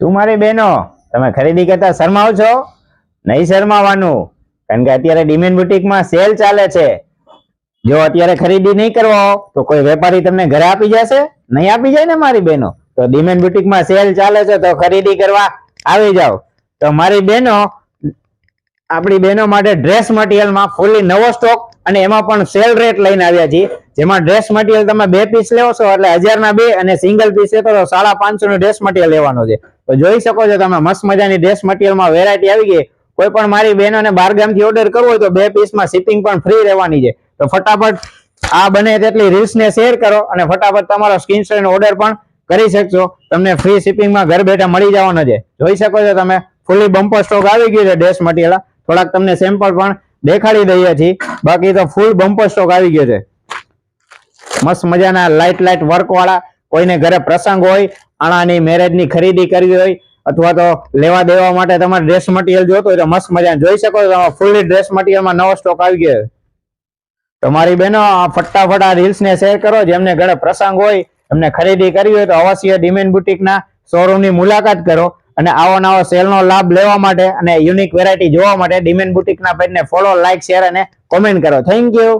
શું મારી બહેનો, તમે ખરીદી કરતા શરમાવ છો? નહીં શરમાવાનું, કારણ કે અત્યારે ડિમેન બુટીકમાં સેલ ચાલે છે. જો અત્યારે ખરીદી નહીં કરવો તો કોઈ વેપારી તમને ઘરે આપી જશે? નહીં આપી જાય ને મારી બહેનો. તો ડિમેન બુટીકમાં સેલ ચાલે છે તો ખરીદી કરવા આવી જાઓ. તો મારી બહેનો, આપણી બહેનો માટે ડ્રેસ મટીરિયલમાં ફૂલી નવો સ્ટોક અને એમાં પણ સેલ રેટ લઈને આવ્યા છીએ. જેમાં ડ્રેસ મટીરિયલ તમે 2 પીસ લેવો છો એટલે 1000 ના 2 અને સિંગલ પીસ છે તો 550 નું ડ્રેસ મટીરિયલ લેવાનો છે. તો જોઈ શકો છો તમે મસ્ત મજાની ડ્રેસ મટીરિયલમાં વેરાયટી આવી ગઈ. કોઈ પણ મારી બહેનોને બહારગામથી ઓર્ડર કરવો હોય તો 2 પીસમાં શિપિંગ પણ ફ્રી રહેવાની છે. તો ફટાફટ આ બને તેટલી રીલ્સને શેર કરો અને ફટાફટ તમારો સ્ક્રીનશોટ ઓર્ડર પણ કરી શકશો. તમને ફ્રી શિપિંગમાં ઘર બેઠા મળી જવાનો છે. જોઈ શકો છો તમે ફૂલી બમ્પર સ્ટોક આવી ગયો છે ડ્રેસ મટીરિયલ. થોડાક તમને સેમ્પલ પણ દેખાડી દઈએ છીએ. બાકી તો ફૂલ બમ્પર સ્ટોક આવી ગયો છે. મસ્ત મજાના લાઇટ વર્ક વાળા, કોઈને ઘરે પ્રસંગ હોય, આણાની મેરેજની ખરીદી કરવી હોય અથવા તો લેવા દેવા માટે તમારે ડ્રેસ મટીરિયલ જોતો હોય તો મસ્ત મજાના જોઈ શકો છો. ફૂલી ડ્રેસ મટીરિયલમાં નવો સ્ટોક આવી ગયો છે. તો મારી બહેનો ફટાફટ આ રીલ્સ ને શેર કરો. જેમને ઘરે પ્રસંગ હોય, એમને ખરીદી કરવી હોય તો અવશ્ય ડિમેન બુટીકના શોરૂમની મુલાકાત કરો અને આવો નવો સેલનો લાભ લેવા માટે અને યુનિક વેરાયટી જોવા માટે ડિમેન બુટીકના પેજને ફોલો, લાઇક, શેર અને કોમેન્ટ કરો. Thank you.